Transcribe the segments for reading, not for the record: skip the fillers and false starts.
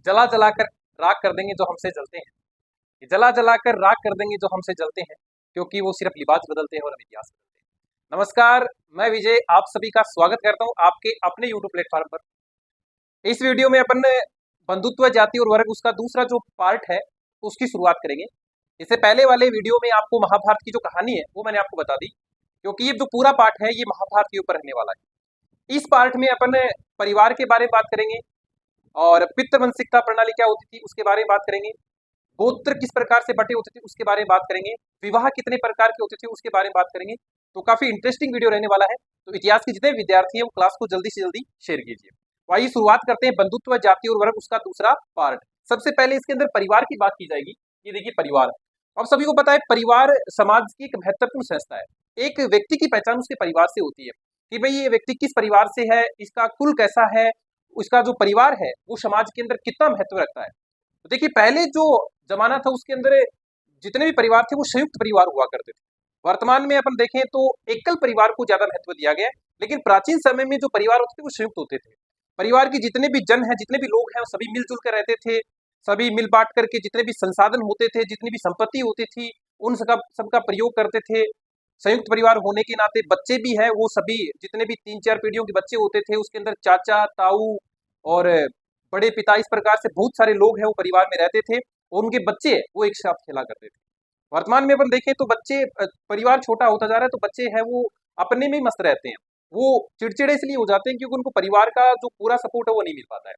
जला जलाकर राख कर देंगे जो हमसे जलते हैं, ये जला जलाकर राख कर देंगे जो हमसे जलते हैं, क्योंकि वो सिर्फ लिबास बदलते हैं और हम इतिहास बदलते हैं। नमस्कार, मैं विजय आप सभी का स्वागत करता हूं आपके अपने यूट्यूब प्लेटफॉर्म पर। इस वीडियो में अपन बंधुत्व, जाति और वर्ग उसका दूसरा जो पार्ट है उसकी शुरुआत करेंगे। इससे पहले वाले वीडियो में आपको महाभारत की जो कहानी है वो मैंने आपको बता दी, क्योंकि ये जो पूरा पार्ट है ये महाभारत के ऊपर रहने वाला है। इस पार्ट में अपन परिवार के बारे में बात करेंगे और पितृवंशिकता प्रणाली क्या होती थी उसके बारे में बात करेंगे, गोत्र किस प्रकार से बटे होते थे उसके बारे में बात करेंगे, विवाह कितने प्रकार के होते थे उसके बारे में बात करेंगे। तो काफी इंटरेस्टिंग वीडियो रहने वाला है। तो इतिहास के जितने विद्यार्थी हैं वो क्लास को जल्दी से जल्दी शेयर कीजिए। तो आइए शुरुआत करते हैं बंधुत्व, जाति और वर्ग उसका दूसरा पार्ट। सबसे पहले इसके अंदर परिवार की बात की जाएगी। ये देखिए परिवार, अब सभी को पता है परिवार समाज की एक महत्वपूर्ण संस्था है। एक व्यक्ति की पहचान उसके परिवार से होती है कि भाई ये व्यक्ति किस परिवार से है, इसका कुल कैसा है, उसका जो परिवार है वो समाज के अंदर कितना महत्व रखता है। तो देखिए पहले जो जमाना था उसके अंदर जितने भी परिवार थे वो संयुक्त परिवार हुआ करते थे। वर्तमान में अपन देखें तो एकल परिवार को ज्यादा महत्व दिया गया है, लेकिन प्राचीन समय में जो परिवार होते थे वो संयुक्त होते थे। परिवार के जितने भी जन हैं, जितने भी लोग हैं, वो सभी मिलजुल कर रहते थे, सभी मिल बांट करके जितने भी संसाधन होते थे, जितनी भी संपत्ति होती थी, उन सबका प्रयोग करते थे। संयुक्त परिवार होने के नाते बच्चे भी है वो सभी जितने भी 3-4 पीढ़ियों के बच्चे होते थे उसके अंदर चाचा, ताऊ और बड़े पिता, इस प्रकार से बहुत सारे लोग हैं वो परिवार में रहते थे और उनके बच्चे वो एक साथ खेला करते थे। वर्तमान में अपन देखें तो बच्चे, परिवार छोटा होता जा रहा है तो बच्चे हैं वो अपने में ही मस्त रहते हैं, वो चिड़चिड़े इसलिए हो जाते हैं क्योंकि उनको परिवार का जो पूरा सपोर्ट है वो नहीं मिल पाता है।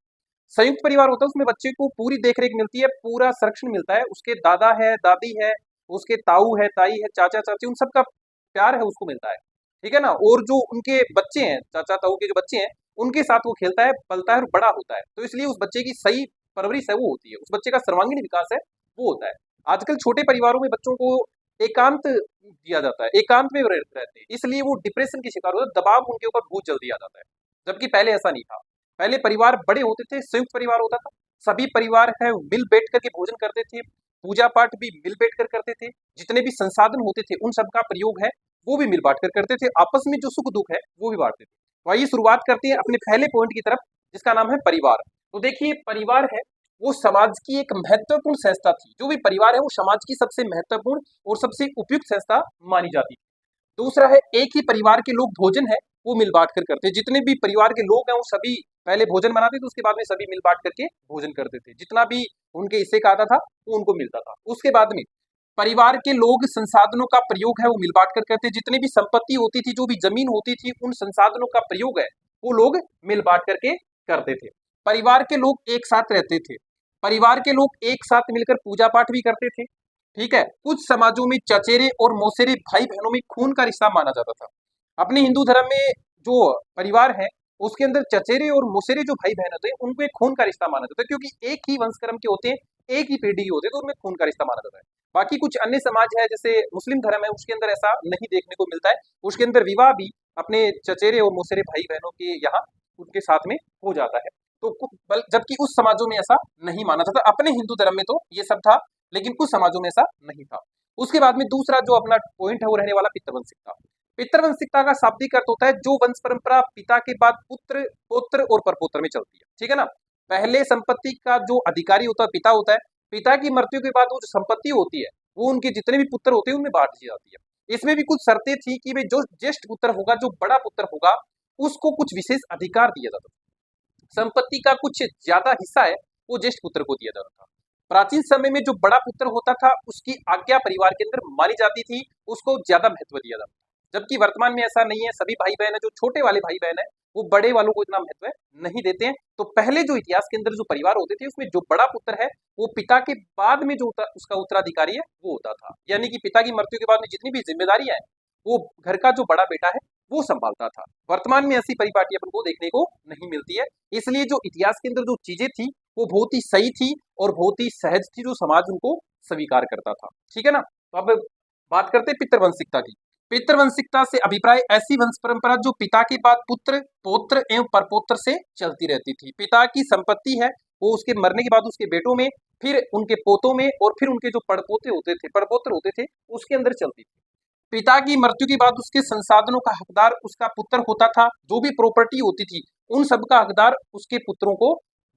संयुक्त परिवार होता है उसमें बच्चे को पूरी देखरेख मिलती है, पूरा संरक्षण मिलता है, उसके दादा है, दादी है, उसके ताऊ है, ताई है, चाचा चाची, उन सबका प्यार है उसको मिलता है, ठीक है ना। और जो उनके बच्चे हैं, चाचा ताऊ के जो बच्चे हैं, उनके साथ वो खेलता है, पलता है और बड़ा होता है, तो इसलिए उस बच्चे की सही परवरिश है वो होती है, उस बच्चे का सर्वांगीण विकास है वो होता है। आजकल छोटे परिवारों में बच्चों को एकांत दिया जाता है, एकांत में रहते हैं, इसलिए वो डिप्रेशन के शिकार होते हैं, दबाव उनके ऊपर बहुत जल्दी आ जाता है, जबकि पहले ऐसा नहीं था। पहले परिवार बड़े होते थे, संयुक्त परिवार होता था, सभी परिवार है मिल बैठ करके भोजन करते थे, पूजा पाठ भी मिल बैठ कर करते थे, जितने भी संसाधन होते थे उन सबका प्रयोग है वो भी मिल बांट कर करते थे, आपस में जो सुख दुख है वो भी बांटते थे। तो आइए शुरुआत करते हैं अपने पहले पॉइंट की तरफ जिसका नाम है परिवार। तो देखिए परिवार है वो समाज की एक महत्वपूर्ण संस्था थी, जो भी परिवार है वो समाज की सबसे महत्वपूर्ण और सबसे उपयुक्त संस्था मानी जाती थी। दूसरा है एक ही परिवार के लोग भोजन है वो मिल बांट कर करते, जितने भी परिवार के लोग हैं वो सभी पहले भोजन बनाते थे, उसके बाद में सभी मिल बांट करके भोजन करते थे, जितना भी उनके हिस्से का आता था वो उनको मिलता था। उसके बाद में परिवार के लोग संसाधनों का प्रयोग है वो मिल बांट कर करते, जितनी भी संपत्ति होती थी, जो भी जमीन होती थी, उन संसाधनों का प्रयोग है वो लोग मिल बांट करके करते थे। परिवार के लोग एक साथ रहते थे, परिवार के लोग एक साथ मिलकर पूजा पाठ भी करते थे, ठीक है। कुछ समाजों में चचेरे और मौसेरे भाई बहनों में खून का रिश्ता माना जाता था। अपने हिंदू धर्म में जो परिवार है उसके अंदर चचेरे और मौसेरे जो भाई बहन होते हैं उनको एक खून का रिश्ता माना जाता है, क्योंकि एक ही वंशक्रम के होते हैं, एक ही पीढ़ी के होते हैं, तो उनमें खून का रिश्ता माना जाता है। बाकी कुछ अन्य समाज है जैसे मुस्लिम धर्म है उसके अंदर ऐसा नहीं देखने को मिलता है, उसके अंदर विवाह भी अपने चचेरे और मौसेरे भाई बहनों के यहाँ उनके साथ में हो जाता है। तो जबकि उस समाजों में ऐसा नहीं माना जाता, अपने हिंदू धर्म में तो ये सब था, लेकिन कुछ समाजों में ऐसा नहीं था। उसके बाद में दूसरा जो अपना पॉइंट है वो रहने वाला पितृवंशिकता। पितृवंशिकता का शाब्दिक अर्थ होता है जो वंश परंपरा पिता के बाद पुत्र, पौत्र और परपौत्र में चलती है, ठीक है ना। पहले संपत्ति का जो अधिकारी होता है पिता होता है, पिता की मृत्यु के बाद वो जो संपत्ति होती है वो उनके जितने भी पुत्र होते हैं उनमें बांट दी जाती है। इसमें भी कुछ शर्तें थी कि भाई जो ज्येष्ठ पुत्र होगा, जो बड़ा पुत्र होगा, उसको कुछ विशेष अधिकार दिया जाता था, संपत्ति का कुछ ज्यादा हिस्सा है वो ज्येष्ठ पुत्र को दिया जाता था। प्राचीन समय में जो बड़ा पुत्र होता था उसकी आज्ञा परिवार के अंदर मानी जाती थी, उसको ज्यादा महत्व दिया जाता था, जबकि वर्तमान में ऐसा नहीं है। सभी भाई बहन है, जो छोटे वाले भाई बहन है वो बड़े वालों को इतना महत्व नहीं देते हैं। तो पहले जो इतिहास के अंदर जो परिवार होते थे उसमें जो बड़ा पुत्र है वो पिता के बाद में जो उसका उत्तराधिकारी है वो होता था, यानी कि पिता की मृत्यु के बाद में जितनी भी जिम्मेदारियां है वो घर का जो बड़ा बेटा है वो संभालता था। वर्तमान में ऐसी परिपाटी अपन को देखने को नहीं मिलती है, इसलिए जो इतिहास के अंदर जो चीजें थी वो बहुत ही सही थी और बहुत ही सहज थी, जो समाज उनको स्वीकार करता था, ठीक है ना। तो अब बात करते हैं पितृवंशिकता की। पितृवंशिकता से अभिप्राय ऐसी वंश परंपरा जो पिता के बाद पुत्र, पौत्र एवं परपौत्र से चलती रहती थी। पिता की संपत्ति है वो उसके मरने के बाद उसके बेटों में, फिर उनके पोतों में और फिर उनके जो पड़पोते होते थे, परपौत्र होते थे, उसके अंदर चलती थी। पिता की मृत्यु के बाद उसके संसाधनों का हकदार उसका पुत्र होता था, जो भी प्रॉपर्टी होती थी उन सब का हकदार उसके पुत्रों को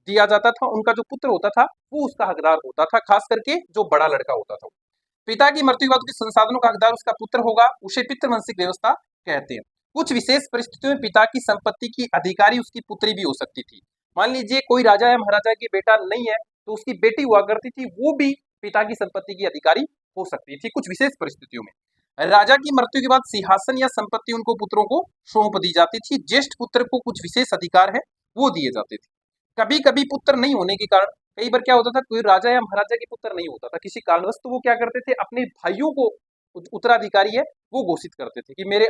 दिया जाता था, उनका जो पुत्र होता था वो उसका हकदार होता था, खास करके जो बड़ा लड़का होता था। पिता की मृत्यु के बाद उसके संसाधनों का हकदार उसका पुत्र होगा, उसे पितृवंशिक व्यवस्था कहते हैं। कुछ विशेष परिस्थितियों में पिता की संपत्ति की अधिकारी उसकी पुत्री भी हो सकती थी। मान लीजिए कोई राजा या महाराजा की बेटा नहीं है तो उसकी बेटी हुआ करती थी, वो भी पिता की संपत्ति की अधिकारी हो सकती थी कुछ विशेष परिस्थितियों में। राजा की मृत्यु के बाद सिंहासन या संपत्ति उनको पुत्रों को सौंप दी जाती थी। ज्येष्ठ पुत्र को कुछ विशेष अधिकार है वो दिए जाते थे। कभी कभी पुत्र नहीं होने के कारण, कई बार क्या होता था, कोई राजा या महाराजा के पुत्र नहीं होता था किसी कारणवश, तो वो क्या करते थे, अपने भाइयों को उत्तराधिकारी है वो घोषित करते थे कि मेरे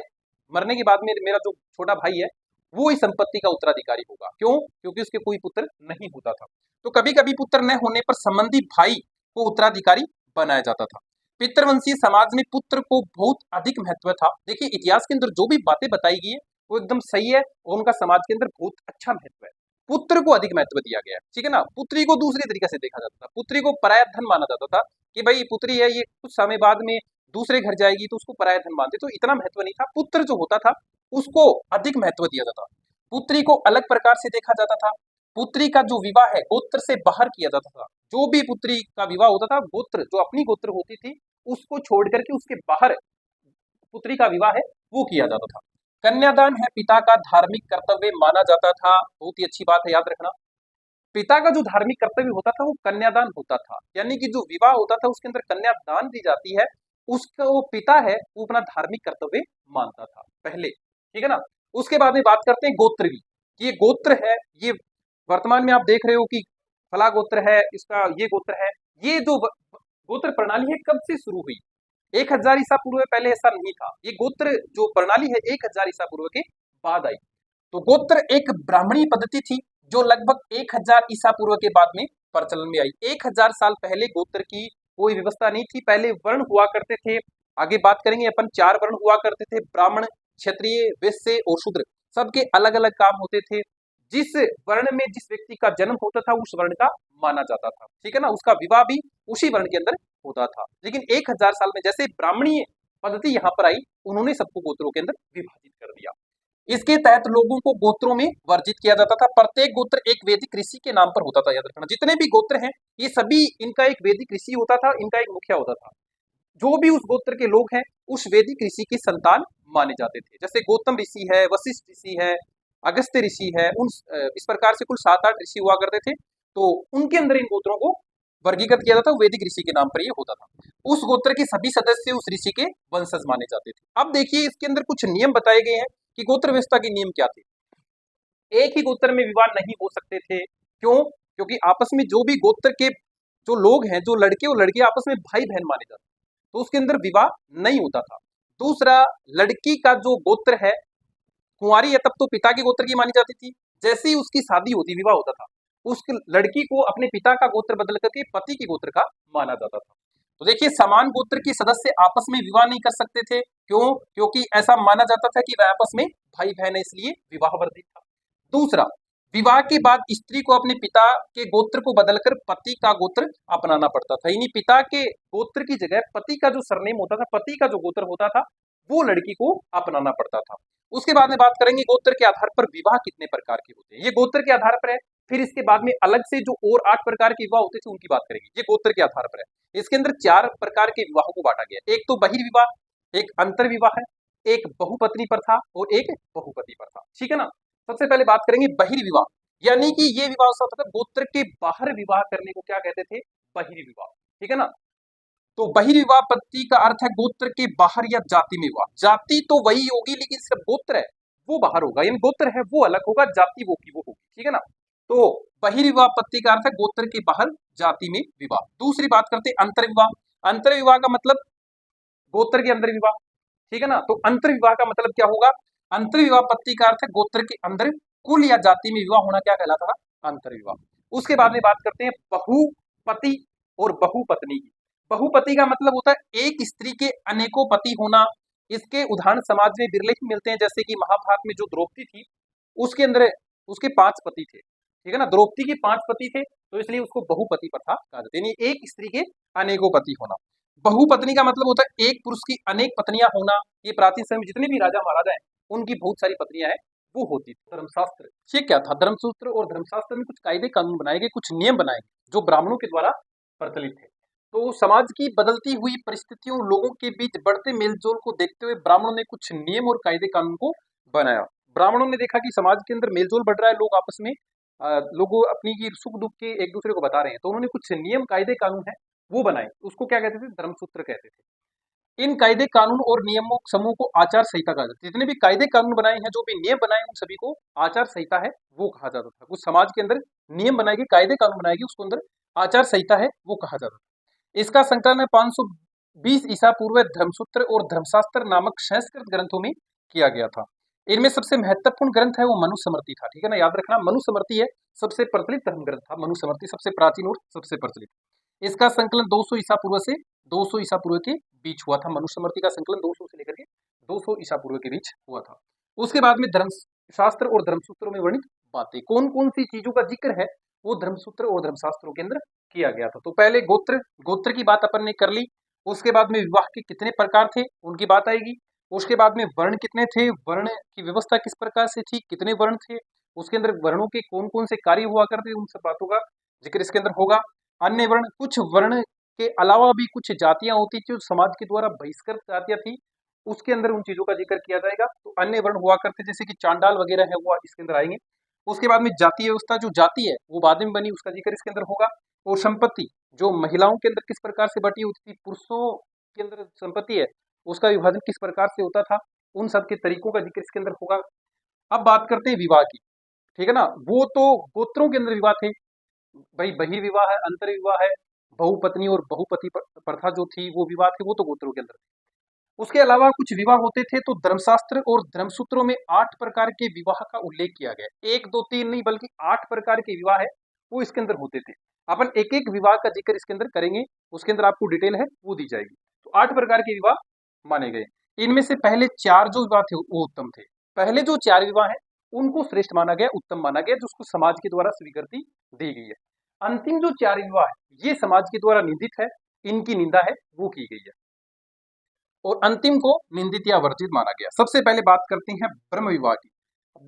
मरने के बाद में मेरा जो छोटा भाई है वो इस संपत्ति का उत्तराधिकारी होगा। क्यों? क्योंकि उसके कोई पुत्र नहीं होता था। तो कभी कभी पुत्र न होने पर संबंधी भाई को उत्तराधिकारी बनाया जाता था। पितृवंशीय समाज में पुत्र को बहुत अधिक महत्व था। देखिए इतिहास के अंदर जो भी बातें बताई गई है वो एकदम सही है और उनका समाज के अंदर बहुत अच्छा महत्व है। पुत्र को अधिक महत्व दिया गया है, ठीक है ना। पुत्री को दूसरे तरीके से देखा जाता था, पुत्री को पराया धन माना जाता था कि भाई पुत्री है ये कुछ समय बाद में दूसरे घर जाएगी तो उसको पराया धन मानते, तो इतना महत्व नहीं था। पुत्र जो होता था उसको अधिक महत्व दिया जाता। पुत्री को अलग प्रकार से देखा जाता था। पुत्री का जो विवाह है गोत्र से बाहर किया जाता था। जो भी पुत्री का विवाह होता था, गोत्र जो अपनी गोत्र होती थी उसको छोड़ करके उसके बाहर पुत्री का विवाह है वो किया जाता था। कन्यादान है पिता का धार्मिक कर्तव्य माना जाता था। बहुत ही अच्छी बात है, याद रखना। पिता का जो धार्मिक कर्तव्य होता था वो कन्यादान होता था, यानी कि जो विवाह होता था उसके अंदर कन्यादान दी जाती है, उसका वो पिता है वो अपना धार्मिक कर्तव्य मानता था पहले, ठीक है ना। उसके बाद में बात करते हैं गोत्र की, कि ये गोत्र है, ये वर्तमान में आप देख रहे हो कि फला गोत्र है, इसका ये गोत्र है। ये जो गोत्र प्रणाली है कब से शुरू हुई? 1000 ईसा पूर्व, पहले ऐसा नहीं था। ये गोत्र जो प्रणाली है 1000 ईसा पूर्व के बाद आई। तो गोत्र एक ब्राह्मणी पद्धति थी जो लगभग 1000 ईसा पूर्व के बाद में प्रचलन में आई। 1000 साल पहले गोत्र की कोई व्यवस्था नहीं थी। पहले वर्ण हुआ करते थे, आगे बात करेंगे अपन, 4 वर्ण हुआ करते थे, ब्राह्मण, क्षत्रिय, वैश्य और शूद्र। सबके अलग अलग काम होते थे। जिस वर्ण में जिस व्यक्ति का जन्म होता था उस वर्ण का माना जाता था, ठीक है ना। उसका विवाह भी उसी वर्ण के अंदर होता था। लेकिन 1000 साल में जैसे ब्राह्मणीय पद्धति यहाँ पर आई, उन्होंने सबको गोत्रों के अंदर विभाजित कर दिया। इसके तहत लोगों को गोत्रों में वर्जित किया जाता था। प्रत्येक गोत्र एक वैदिक ऋषि के नाम पर होता था, याद रखना। जितने भी गोत्र हैं ये सभी, इनका एक वैदिक ऋषि होता था, इनका एक मुखिया होता था। जो भी उस गोत्र के लोग हैं उस वैदिक ऋषि की संतान माने जाते थे। जैसे गौतम ऋषि है, वशिष्ठ ऋषि है, अगस्त्य ऋषि है, उन इस प्रकार से कुल 7-8 ऋषि हुआ करते थे। तो उनके अंदर इन गोत्रों को वर्गीकृत किया जाता, वैदिक ऋषि के नाम पर ये होता था। उस गोत्र के सभी सदस्य उस ऋषि के वंशज माने जाते थे। अब देखिए इसके अंदर कुछ नियम बताए गए हैं कि गोत्र व्यवस्था के नियम क्या थे। एक ही गोत्र में विवाह नहीं हो सकते थे। क्यों? क्योंकि आपस में जो भी गोत्र के जो लोग हैं, जो लड़के और लड़की आपस में भाई बहन माने जाते, तो उसके अंदर विवाह नहीं होता था। दूसरा, लड़की का जो गोत्र है, कुंवारी है तब तो पिता के गोत्र की मानी जाती थी। जैसे ही उसकी शादी होती, विवाह होता था, उस लड़की को अपने पिता का गोत्र बदल करके पति के गोत्र का माना जाता था। तो देखिए समान गोत्र के सदस्य आपस में विवाह नहीं कर सकते थे। क्यों? क्योंकि ऐसा माना जाता था कि वह आपस में भाई बहन है, इसलिए विवाह वर्जित था। दूसरा, विवाह के बाद स्त्री को अपने पिता के गोत्र को बदलकर पति का गोत्र अपनाना पड़ता था। यानी पिता के गोत्र की जगह पति का जो सरनेम होता था, पति का जो गोत्र होता था, वो लड़की को अपनाना पड़ता था। उसके बाद में बात करेंगे गोत्र के आधार पर विवाह कितने प्रकार के होते हैं। ये गोत्र के आधार पर है। फिर इसके बाद में अलग से जो और 8 प्रकार के विवाह होते थे उनकी बात करेंगे। ये गोत्र के आधार पर है। इसके अंदर 4 प्रकार के विवाहों को बांटा गया। एक तो बहिर्विवाह, एक अंतर विवाह है, एक बहुपत्नी प्रथा और एक बहुपति प्रथा, ठीक है ना। सबसे पहले बात करेंगे बहिर्विवाह, यानी कि ये विवाह होता था गोत्र के बाहर विवाह करने को क्या कहते थे? बहिर्विवाह, ठीक है ना। तो बहिर्विवाह पद्धति का अर्थ है गोत्र के बाहर या जाति में विवाह। जाति तो वही होगी लेकिन सिर्फ गोत्र है वो बाहर होगा, यानी गोत्र है वो अलग होगा, जाति वो की वो होगी, ठीक है ना। तो बहिर्विवाह पद्धति का अर्थ है गोत्र के बाहर जाति में विवाह। दूसरी बात करते हैं अंतर्विवाह। अंतर्विवाह का मतलब गोत्र के अंदर विवाह, ठीक है ना। तो अंतर्विवाह का मतलब क्या होगा? अंतर्विवाह पद्धति का अर्थ है गोत्र के अंदर कुल या जाति में विवाह होना क्या कहलाता है? अंतर्विवाह। उसके बाद में बात करते हैं बहुपति और बहुपत्नी की। बहुपति का मतलब होता है एक स्त्री के अनेकों पति होना। इसके उदाहरण समाज में बिरले ही मिलते हैं। जैसे कि महाभारत में जो द्रौपदी थी उसके अंदर उसके 5 पति थे, ठीक है ना। द्रौपदी के 5 पति थे तो इसलिए उसको बहुपति प्रथा कहा जाता है, यानी एक स्त्री के अनेकों पति होना। बहुपत्नी का मतलब होता है एक पुरुष की अनेक पत्नियां होना। ये प्राचीन समय में जितने भी राजा महाराजा हैं उनकी बहुत सारी पत्नियां हैं वो होती थी धर्मशास्त्र। ये क्या था? धर्मसूत्र और धर्मशास्त्र में कुछ कायदे कानून बनाए गए, कुछ नियम बनाए गए जो ब्राह्मणों के द्वारा प्रचलित थे। तो समाज की बदलती हुई परिस्थितियों, लोगों के बीच बढ़ते मेलजोल को देखते हुए ब्राह्मणों ने कुछ नियम और कायदे कानून को बनाया। ब्राह्मणों ने देखा कि समाज के अंदर मेलजोल बढ़ रहा है, लोग आपस में लोगों अपनी की सुख दुख के एक दूसरे को बता रहे हैं, तो उन्होंने कुछ नियम कायदे कानून है वो बनाए। उसको क्या कहते थे? धर्मसूत्र कहते थे। इन कायदे कानून और नियमों समूह को आचार संहिता कहा जाता है। जितने भी कायदे कानून बनाए हैं, जो भी नियम बनाए हैं, उन सभी को आचार संहिता है वो कहा जाता था। कुछ समाज के अंदर नियम बनाए गए, कायदे कानून बनाए गए, उसको अंदर आचार संहिता है वो कहा जाता था। इसका संकलन है 520 ईसा पूर्व धर्मसूत्र और धर्मशास्त्र नामक संस्कृत ग्रंथों में किया गया था। इनमें सबसे महत्वपूर्ण ग्रंथ है वो मनुस्मृति था। ठीक है ना, याद रखना, मनुस्मृति है सबसे प्रचलित धर्म ग्रंथ था। मनुस्मृति सबसे प्राचीन और सबसे प्रचलित। इसका संकलन 200 ईसा पूर्व से 200 ईसा पूर्व के बीच हुआ था। मनुस्मृति का संकलन 200 से लेकर के 200 ईसा पूर्व के बीच हुआ था। उसके बाद में धर्मशास्त्र और धर्मसूत्रों में वर्णित बातें, कौन कौन सी चीजों का जिक्र है वो धर्मसूत्र और धर्मशास्त्रों के अंदर किया गया था। तो पहले गोत्र, गोत्र की बात अपन ने कर ली। उसके बाद में विवाह के कितने प्रकार थे उनकी बात आएगी। उसके बाद में वर्ण कितने थे, वर्ण की व्यवस्था किस प्रकार से थी, कितने वर्ण थे, उसके अंदर वर्णों के कौन कौन से कार्य हुआ करते, उन सब बातों का जिक्र इसके अंदर होगा। अन्य वर्ण, कुछ वर्ण के अलावा भी कुछ जातियां होती थी जो समाज के द्वारा बहिष्कृत जातियां थी, उसके अंदर उन चीजों का जिक्र किया जाएगा। तो अन्य वर्ण हुआ करते जैसे कि चांडाल वगैरह है वो इसके अंदर आएंगे। उसके बाद में जातीय व्यवस्था, जो जाति है वो बाद में बनी, उसका जिक्र इसके अंदर होगा। और संपत्ति, जो महिलाओं के अंदर किस प्रकार से बटी होती थी, पुरुषों के अंदर संपत्ति है उसका विभाजन किस प्रकार से होता था, उन सब के तरीकों का जिक्र इसके अंदर होगा। अब बात करते हैं विवाह की। ठीक है ना, वो तो गोत्रों के अंदर विवाह थे भाई, बहिर्विवाह है, अंतर विवाह है, बहुपत्नी और बहुपति प्रथा जो थी वो विवाह थे, वो तो गोत्रों के अंदर थे। उसके अलावा कुछ विवाह होते थे। तो धर्मशास्त्र और धर्मसूत्रों में 8 प्रकार के विवाह का उल्लेख किया गया है। 1 2 3 नहीं बल्कि 8 प्रकार के विवाह है वो इसके अंदर होते थे। अपन एक एक विवाह का जिक्र इसके अंदर करेंगे, उसके अंदर आपको डिटेल है वो दी जाएगी। तो 8 प्रकार के विवाह माने गए। इनमें से पहले 4 जो विवाह थे वो उत्तम थे। पहले जो 4 विवाह है उनको श्रेष्ठ माना गया, उत्तम माना गया, जिसको समाज के द्वारा स्वीकृति दी गई है। अंतिम जो 4 विवाह है ये समाज के द्वारा निंदित है, इनकी निंदा है वो की गई है और अंतिम को निंदित या वर्जित माना गया। सबसे पहले बात करते हैं ब्रह्म विवाह की।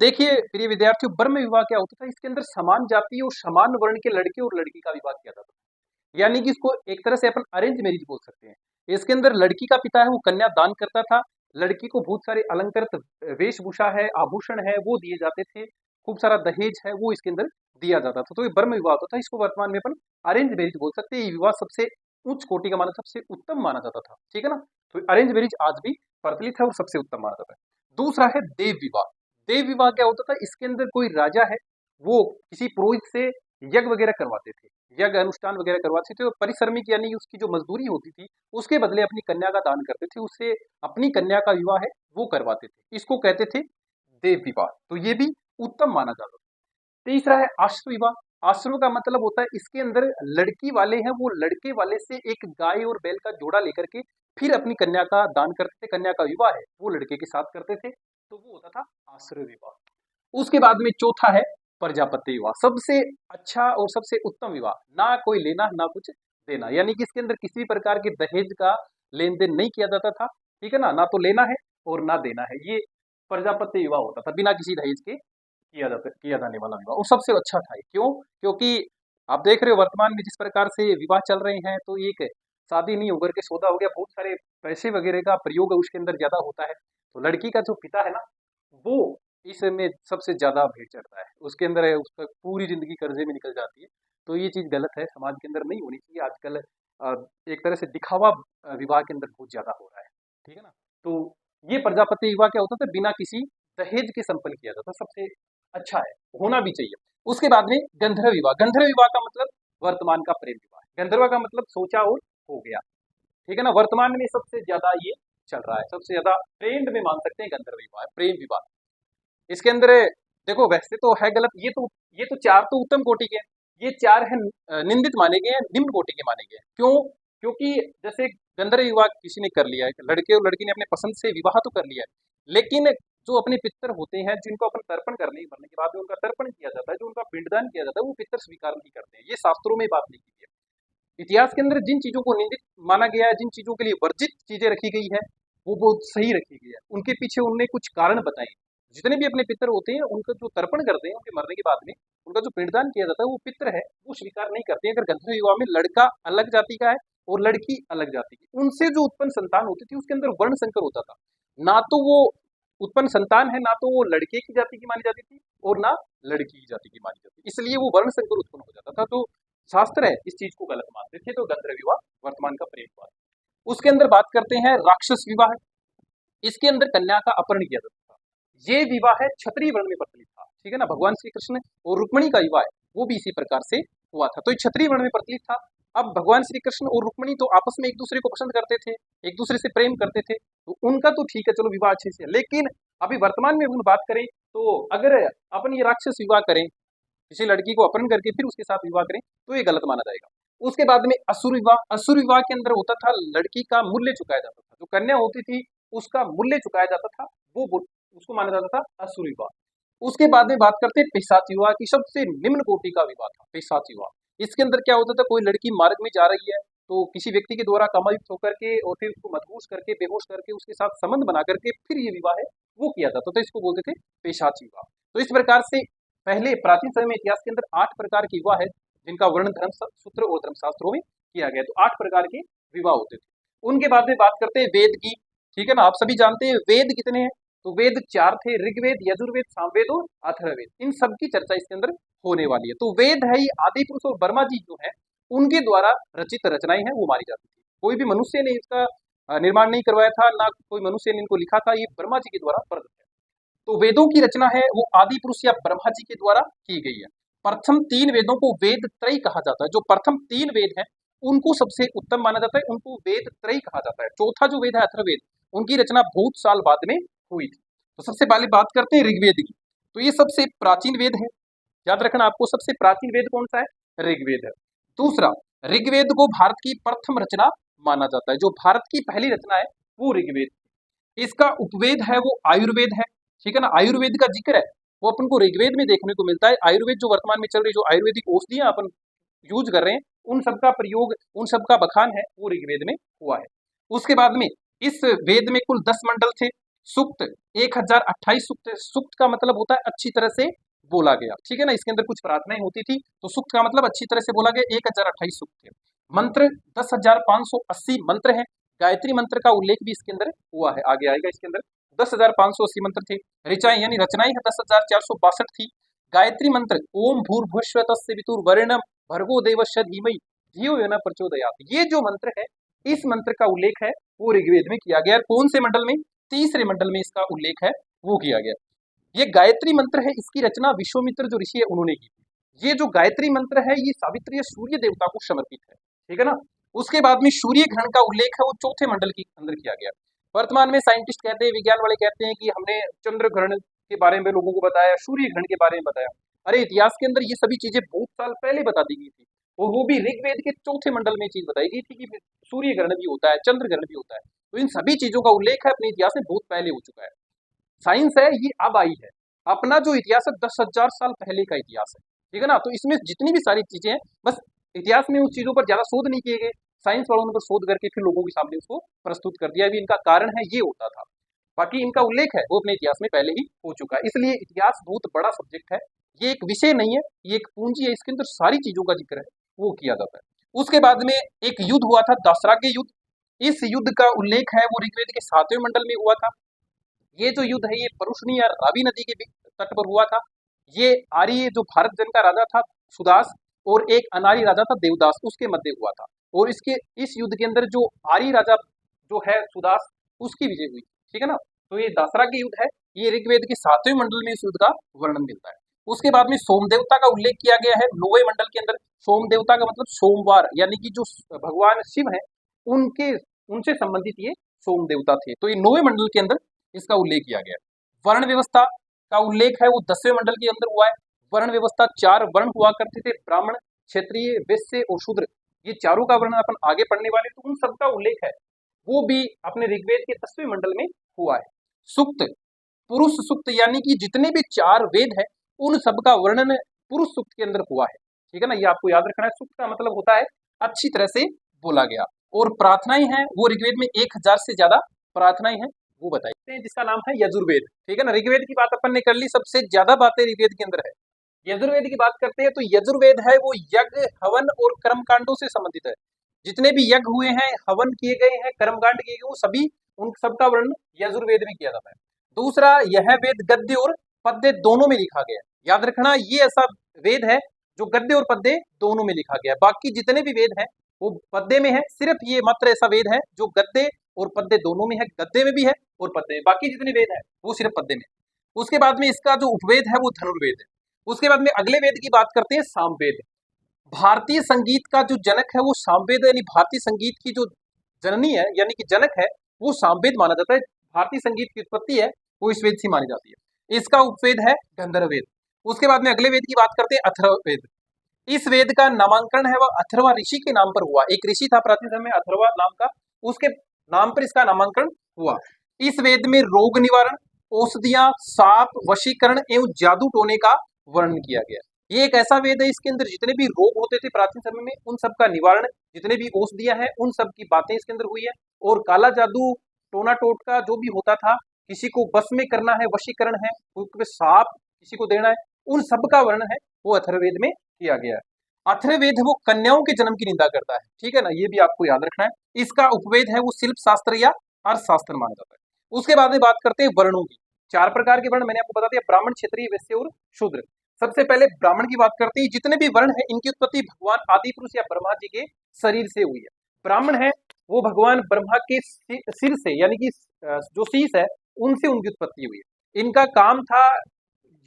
देखिए प्रिय विद्यार्थियों, ब्रह्म विवाह क्या होता था? इसके अंदर समान जाति और समान वर्ण के लड़के और लड़की का विवाह किया जाता था, यानी कि इसको एक तरह से अपन अरेंज मैरिज बोल सकते हैं। इसके अंदर लड़की का पिता है वो कन्या दान करता था, लड़की को बहुत सारे अलंकृत वेशभूषा है, आभूषण है वो दिए जाते थे, खूब सारा दहेज है वो इसके अंदर दिया जाता था। तो ये ब्रह्म विवाह होता था। इसको वर्तमान में अपन अरेंज मैरिज बोल सकते हैं। ये विवाह सबसे उच्च कोटि का माना, सबसे उत्तम माना जाता था। ठीक है ना, तो अरेंज मैरिज आज भी प्रचलित है और सबसे उत्तम माना जाता है। दूसरा है देव विवाह। देव विवाह क्या होता था? इसके अंदर कोई राजा है वो किसी पुरोहित से यज्ञ वगैरह करवाते थे, यज्ञ अनुष्ठान वगैरह करवाते थे और परिश्रमिक यानी कि उसकी जो मजदूरी होती थी उसके बदले अपनी कन्या का दान करते थे, उससे अपनी कन्या का विवाह है वो करवाते थे। इसको कहते थे देव विवाह। तो ये भी उत्तम माना जाता था। तीसरा है आश्रम विवाह। आश्रम का मतलब होता है इसके अंदर लड़की वाले हैं वो लड़के वाले से एक गाय और बैल का जोड़ा लेकर के फिर अपनी कन्या का दान करते थे, कन्या का विवाह है वो लड़के के साथ करते थे, तो वो होता था आश्रय विवाह। उसके बाद में चौथा है प्रजापति विवाह। सबसे अच्छा और सबसे उत्तम विवाह, ना कोई लेना ना कुछ देना, यानी कि इसके अंदर किसी भी प्रकार के दहेज का लेन देन नहीं किया जाता था। ठीक है ना, ना तो लेना है और ना देना है, ये प्रजापति विवाह होता था, बिना किसी दहेज के किया जाने वाला विवाह। और सबसे अच्छा था ये, क्यों? क्योंकि आप देख रहे हो वर्तमान में जिस प्रकार से विवाह चल रहे हैं, तो एक शादी नहीं होकर के सौदा हो गया, बहुत सारे पैसे वगैरह का प्रयोग उसके अंदर ज्यादा होता है। तो लड़की का जो पिता है ना वो इसमें सबसे ज्यादा भेंट चढ़ता है, उसके अंदर है, उसका पूरी जिंदगी कर्जे में निकल जाती है। तो ये चीज गलत है, समाज के अंदर नहीं होनी चाहिए। आजकल एक तरह से दिखावा विवाह के अंदर बहुत ज्यादा हो रहा है। ठीक है ना, तो ये प्रजापति विवाह क्या होता था? बिना किसी दहेज के संपन्न किया जाता, सबसे अच्छा है, होना भी चाहिए। उसके बाद में गंधर्व विवाह। गंधर्व विवाह का मतलब वर्तमान का प्रेम विवाह। गंधर्व का मतलब सोचा और हो गया। ठीक है ना, वर्तमान में सबसे ज्यादा ये चल रहा है, सबसे ज्यादा ट्रेंड में मान सकते हैं गंधर्व विवाह, प्रेम विवाह। इसके अंदर देखो वैसे तो है गलत, ये तो 4 तो उत्तम कोटि के हैं, ये 4 है निंदित माने गए हैं, निम्न कोटि के माने गए हैं। क्यों? क्योंकि जैसे गंधर्व विवाह किसी ने कर लिया है, लड़के और लड़की ने अपने पसंद से विवाह तो कर लिया है, लेकिन जो अपने पितर होते हैं जिनको अपन तर्पण कर ले, मरने के बाद में उनका तर्पण किया जाता है, जो उनका पिंडदान किया जाता है, वो पितर स्वीकार नहीं करते हैं। ये शास्त्रों में बात लिखी गई है। इतिहास के अंदर जिन चीजों को निंदित माना गया है, जिन चीजों के लिए वर्जित चीजें रखी गई है, वो बहुत सही रखी गई है। उनके पीछे उनने कुछ कारण बताए जितने भी अपने पितर होते हैं उनका जो तर्पण करते हैं, उनके मरने के बाद में उनका जो पिंडदान किया जाता है, वो पितर है वो स्वीकार नहीं करते हैं। अगर गंधर्व विवाह में लड़का अलग जाति का है और लड़की अलग जाति की, उनसे जो उत्पन्न संतान होती थी उसके अंदर वर्ण संकर होता था। ना तो वो उत्पन्न संतान है, ना तो वो लड़के की जाति की मानी जाती थी और ना लड़की की जाति की मानी जाती, इसलिए वो वर्ण संकर उत्पन्न हो जाता था। तो शास्त्र है इस चीज को गलत मानते थे। तो गंधर्व विवाह वर्तमान का प्रेम विवाह। उसके अंदर बात करते हैं राक्षस विवाह। इसके अंदर कन्या का अपहरण किया जाता था। ये विवाह है क्षत्रिय वर्ण में प्रचलित था, ठीक है ना। भगवान श्री कृष्ण और रुक्मणी का विवाह है वो भी इसी प्रकार से हुआ था। तो ये क्षत्रिय वर्ण में प्रचलित था। अब भगवान श्री कृष्ण और रुक्मणी तो आपस में एक दूसरे को पसंद करते थे, एक दूसरे से प्रेम करते थे, तो उनका तो ठीक है, चलो विवाह अच्छे से। लेकिन अभी वर्तमान में बात करें तो अगर अपन ये राक्षस विवाह करें, किसी लड़की को अपहरण करके फिर उसके साथ विवाह करें, तो ये गलत माना जाएगा। उसके बाद में असुर विवाह। असुर विवाह के अंदर होता था लड़की का मूल्य चुकाया जाता था, जो कन्या होती थी उसका मूल्य चुकाया जाता था, वो उसको माना जाता था असुर विवाह। उसके बाद में बात करते हैं पिशाच विवाह की। सबसे निम्न कोटि का विवाह था पिशाच विवाह। इसके अंदर क्या होता था, कोई लड़की मार्ग में जा रही है तो किसी व्यक्ति के द्वारा कामयुक्त होकर के और फिर उसको मदहोश करके बेहोश करके उसके साथ संबंध बना करके फिर ये विवाह है वो किया जाता था, इसको बोलते थे पिशाच विवाह। तो इस प्रकार से पहले प्राचीन समय में इतिहास के अंदर 8 प्रकार के विवाह है जिनका वर्णन धर्म सूत्र और धर्मशास्त्रों में किया गया। तो 8 प्रकार के विवाह होते थे। उनके बाद में बात करते हैं वेद की, ठीक है ना। आप सभी जानते हैं वेद कितने हैं, तो वेद 4 थे, ऋग्वेद, यजुर्वेद, सामवेद और अथर्ववेद। इन सब की चर्चा इसके अंदर होने वाली है। तो वेद है ये आदि पुरुष और ब्रह्मा जी जो है उनके द्वारा रचित रचनाएं हैं वो मानी जाती थी। कोई भी मनुष्य ने इसका निर्माण नहीं करवाया था, ना कोई मनुष्य ने इनको लिखा था, ये ब्रह्मा जी के द्वारा प्रदत्त है। तो वेदों की रचना है वो आदि पुरुष या ब्रह्मा जी के द्वारा की गई है। प्रथम 3 वेदों को वेद त्रय कहा जाता है। जो प्रथम 3 वेद है उनको सबसे उत्तम माना जाता है, उनको वेद त्रय कहा जाता है। चौथा जो वेद है अथर्ववेद, उनकी रचना बहुत साल बाद में हुई थी। तो सबसे पहले बात करते हैं ऋग्वेद की। तो ये सबसे प्राचीन वेद है, याद रखना आपको, सबसे प्राचीन वेद कौन सा है, ऋग्वेद है। दूसरा, ऋग्वेद को भारत की प्रथम रचना माना जाता है। जो भारत की पहली रचना है वो ऋग्वेद। इसका उपवेद है वो आयुर्वेद है, ठीक है ना। आयुर्वेद का जिक्र है वो अपन को ऋग्वेद में देखने को मिलता है। आयुर्वेद जो वर्तमान में चल रही, जो आयुर्वेदिक औषधियां अपन यूज कर रहे हैं, उन सबका प्रयोग, उन सबका बखान है वो ऋग्वेद में हुआ है। उसके बाद में इस वेद में कुल 10 मंडल थे। सूक्त 1028 सूक्त। सूक्त का मतलब होता है अच्छी तरह से बोला गया, ठीक है ना। इसके अंदर कुछ प्रार्थनाएं होती थी, तो सूक्त का मतलब अच्छी तरह से बोला गया। 1028 सूक्त थे। मंत्र 10,580 मंत्र हैं। गायत्री मंत्र का उल्लेख भी इसके अंदर हुआ है, आगे आएगा। इसके अंदर 10,580 मंत्र थे। ऋचाएं यानी रचनाएं 10,462 थी। गायत्री मंत्र ओम भूर्भुवस्सुः तस्य वितुर्वरेण्यं भर्गो देवस्य धीमहि धियो यो न प्रचोदयात्। ये जो मंत्र है, इस मंत्र का उल्लेख है वो ऋग्वेद में किया गया। कौन से मंडल में, तीसरे मंडल में इसका उल्लेख है वो किया गया। ये गायत्री मंत्र है, इसकी रचना विश्वामित्र जो ऋषि है उन्होंने की थी। ये जो गायत्री मंत्र है ये सावित्री सूर्य देवता को समर्पित है, ठीक है ना। उसके बाद में सूर्य ग्रहण का उल्लेख है वो चौथे मंडल के अंदर किया गया। वर्तमान में साइंटिस्ट कहते हैं, विज्ञान वाले कहते हैं कि हमने चंद्र ग्रहण के बारे में लोगों को बताया, सूर्य ग्रहण के बारे में बताया। अरे इतिहास के अंदर ये सभी चीजें बहुत साल पहले बता दी गई थी, और वो भी ऋग्वेद के चौथे मंडल में चीज बताई गई थी कि सूर्य ग्रहण भी होता है, चंद्र ग्रहण भी होता है। तो इन सभी चीजों का उल्लेख है अपने इतिहास में बहुत पहले हो चुका है। साइंस है ये अब आई है, अपना जो इतिहास है 10,000 साल पहले का इतिहास है, ठीक है ना। तो इसमें जितनी भी सारी चीजें हैं, बस इतिहास में उस चीजों पर ज्यादा शोध नहीं किए गए, साइंस वालों ने बस शोध करके फिर लोगों के सामने उसको प्रस्तुत कर दिया, भी इनका कारण है ये होता था। बाकी इनका उल्लेख है वो अपने इतिहास में पहले ही हो चुका है। इसलिए इतिहास बहुत बड़ा सब्जेक्ट है, ये एक विषय नहीं है, ये एक पूंजी है, इसके अंदर सारी चीजों का जिक्र है वो किया जाता है। उसके बाद में एक युद्ध हुआ था, दासराग्य युद्ध। इस युद्ध का उल्लेख है वो ऋग्वेद के 7वें मंडल में हुआ था। ये जो युद्ध है ये परुष्णी या रावी नदी के तट पर हुआ था। ये आर्य जो भारत जन का राजा था सुदास और एक अनारी राजा था देवदास, उसके मध्य हुआ था। और इस युद्ध के अंदर जो आर्य राजा जो है सुदास, उसकी विजय हुई, ठीक है ना। तो ये दासराग्य युद्ध है, ये ऋग्वेद के 7वें मंडल में इस युद्ध का वर्णन मिलता है। उसके बाद में सोम देवता का उल्लेख किया गया है 9वें मंडल के अंदर। सोम देवता का मतलब सोमवार, यानी कि जो भगवान शिव है उनके उनसे संबंधित ये सोम देवता थे। तो ये 9वें मंडल के अंदर इसका उल्लेख किया गया। वर्ण व्यवस्था का उल्लेख है वो 10वें मंडल के अंदर हुआ है। वर्ण व्यवस्था 4 वर्ण हुआ करते थे, ब्राह्मण, क्षत्रिय, वैश्य और शूद्र। ये चारों का वर्णन अपन आगे पढ़ने वाले, तो उन सबका उल्लेख है वो भी अपने ऋग्वेद के 10वें मंडल में हुआ है। सूक्त, पुरुष सूक्त, यानी कि जितने भी 4 वेद है उन सबका वर्णन पुरुष सूक्त के अंदर हुआ है, ठीक है ना। ये आपको याद रखना है। सूक्त का मतलब होता है अच्छी तरह से बोला गया। और प्रार्थनाएं हैं वो ऋग्वेद में 1000 से ज्यादा प्रार्थनाएं हैं वो बताइए, जिसका नाम है यजुर्वेद। ठीक है ना, ऋग्वेद की बात अपन ने कर ली, सबसे ज्यादा बातें ऋग्वेद के अंदर है। यजुर्वेद की बात करते हैं तो यजुर्वेद है वो यज्ञ, हवन और कर्म कांडों से संबंधित है। जितने भी यज्ञ हुए हैं, हवन किए गए हैं, कर्मकांड किए गए, वो सभी उन सबका वर्णन यजुर्वेद में किया जाता है। दूसरा, यह वेद गद्य और पद्य दोनों में लिखा गया है। याद रखना, ये ऐसा वेद है जो गद्य और पद्य दोनों में लिखा गया है। बाकी जितने भी वेद हैं वो पद्य में है, सिर्फ ये मात्र ऐसा वेद है जो गद्य और पद्य दोनों में है। गद्य में भी है और पद्य में, बाकी जितने वेद हैं वो सिर्फ पद्य में। उसके बाद में इसका जो उपवेद है वो धनुर्वेद है। उसके बाद में अगले वेद की बात करते हैं, सामवेद। भारतीय संगीत का जो जनक है वो सामवेद, यानी भारतीय संगीत की जो जननी है यानी कि जनक है वो सामवेद माना जाता है। भारतीय संगीत की उत्पत्ति है वो इस वेद से मानी जाती है। इसका उपवेद है गंधर्ववेद। उसके बाद में अगले वेद की बात करते हैं, अथर्ववेद। इस वेद का नामांकन है वह अथर्वा ऋषि के नाम पर हुआ। एक ऋषि था प्राचीन समय में अथर्वा नाम का, उसके नाम पर इसका नामांकन हुआ। इस वेद में रोग निवारण, औषधियां, साप, वशीकरण एवं जादू टोने का वर्णन किया गया। ये एक ऐसा वेद है, इसके अंदर जितने भी रोग होते थे प्राचीन समय में उन सब का निवारण, जितने भी औषधियां हैं उन सब की बातें इसके अंदर हुई है। और काला जादू, टोना टोटका जो भी होता था, किसी को बस में करना है, वशीकरण है, साप किसी को देना है, उन सब का वर्णन है वो अथर्ववेद में किया गया है। अथर्ववेद है वो कन्याओं के जन्म की निंदा करता है। ठीक है ना, ये भी आपको याद रखना है। इसका उपवेद है वो शिल्प शास्त्र या अर्थशास्त्र माना जाता है। उसके बाद में बात करते हैं वर्णों की। 4 प्रकार के वर्ण मैंने आपको बता दिया, ब्राह्मण, क्षत्रिय, वैश्य और शूद्र। सबसे पहले ब्राह्मण की बात करते हैं। जितने भी वर्ण है इनकी उत्पत्ति भगवान आदि पुरुष या ब्रह्मा जी के शरीर से हुई है। ब्राह्मण है वो भगवान ब्रह्मा के सिर से यानी कि जो शीश है उनसे उनकी उत्पत्ति हुई है। इनका काम था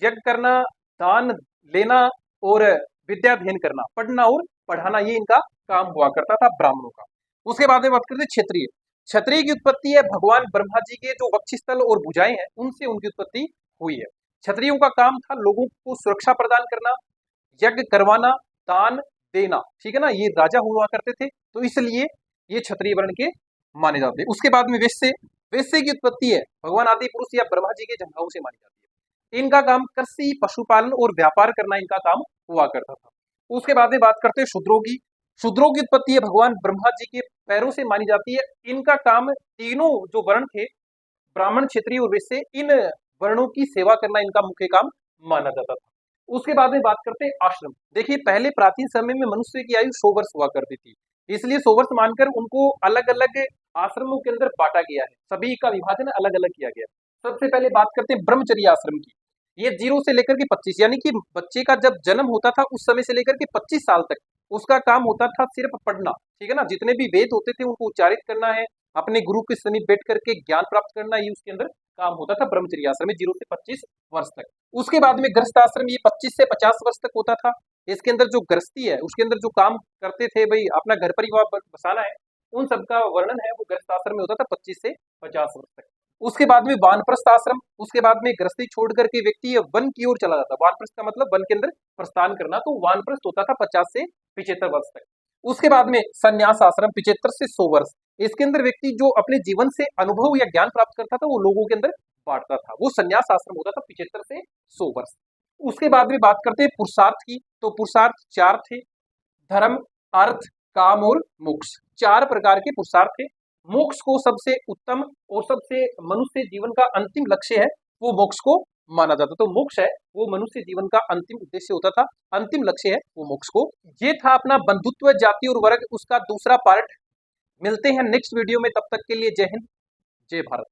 यज्ञ करना, दान लेना और विद्याध्ययन करना, पढ़ना और पढ़ाना, ये इनका काम हुआ करता था ब्राह्मणों का। उसके बाद में बात करते हैं क्षत्रिय। क्षत्रिय की उत्पत्ति है भगवान ब्रह्मा जी के जो वक्षस्थल और भुजाएं हैं उनसे उनकी उत्पत्ति हुई है। क्षत्रियों का काम था लोगों को सुरक्षा प्रदान करना, यज्ञ करवाना, दान देना। ठीक है ना, ये राजा हुआ करते थे तो इसलिए ये क्षत्रिय वर्ण के माने जाते हैं। उसके बाद में वैश्य। वैश्य की उत्पत्ति है भगवान आदि पुरुष या ब्रह्मा जी के जंघाओं से मानी जाती है। इनका काम कृषि, पशुपालन और व्यापार करना इनका काम हुआ करता था। उसके बाद में बात करते हैं शूद्रों की। शूद्रों की उत्पत्ति है भगवान ब्रह्मा जी के पैरों से मानी जाती है। इनका काम तीनों जो वर्ण थे, ब्राह्मण, क्षत्रिय और वैश्य, इन वर्णों की सेवा करना इनका मुख्य काम माना जाता था। उसके बाद में बात करते हैं आश्रम। देखिए, पहले प्राचीन समय में मनुष्य की आयु 100 वर्ष हुआ करती थी, इसलिए 100 वर्ष मानकर उनको अलग अलग आश्रमों के अंदर बांटा गया है। सभी का विभाजन अलग अलग किया गया। सबसे पहले बात करते हैं ब्रह्मचर्य आश्रम की। ये 0 से लेकर के 25 यानी कि बच्चे का जब जन्म होता था उस समय से लेकर के 25 साल तक उसका काम होता था सिर्फ पढ़ना। ठीक है ना, जितने भी वेद होते थे उनको उच्चारित करना है, अपने गुरु के समीप बैठ करके ज्ञान प्राप्त करना, ये उसके अंदर काम होता था ब्रह्मचर्य आश्रम में 0 से 25 वर्ष तक। उसके बाद में गृहस्थ आश्रम, ये 25 से 50 वर्ष तक होता था। इसके अंदर जो गृहस्थी है उसके अंदर जो काम करते थे, भाई अपना घर परिवार बसाना है, उन सबका वर्णन है वो गृहस्थ आश्रम में होता था 25 से 50 वर्ष तक। उसके बाद में वानप्रस्थ आश्रम। उसके बाद में गृहस्थी छोड़ करके व्यक्ति वन की ओर चला जाता। वानप्रस्थ का मतलब वन के अंदर प्रस्थान करना, तो वानप्रस्थ होता था 50 से 75 वर्ष तक। उसके बाद में संन्यास आश्रम 75 से 100 वर्ष। इसके अंदर व्यक्ति जो अपने जीवन से अनुभव या ज्ञान प्राप्त करता था वो लोगों के अंदर बांटता था, वो संन्यास आश्रम होता था 75 से 100 वर्ष। उसके बाद में बात करते हैं पुरुषार्थ की। तो पुरुषार्थ 4 थे, धर्म, अर्थ, काम और मोक्ष। 4 प्रकार के पुरुषार्थ थे। मोक्ष को सबसे उत्तम और सबसे मनुष्य जीवन का अंतिम लक्ष्य है वो मोक्ष को माना जाता। तो मोक्ष है वो मनुष्य जीवन का अंतिम उद्देश्य होता था, अंतिम लक्ष्य है वो मोक्ष को। ये था अपना बंधुत्व, जाति और वर्ग, उसका दूसरा पार्ट। मिलते हैं नेक्स्ट वीडियो में, तब तक के लिए जय हिंद, जय भारत।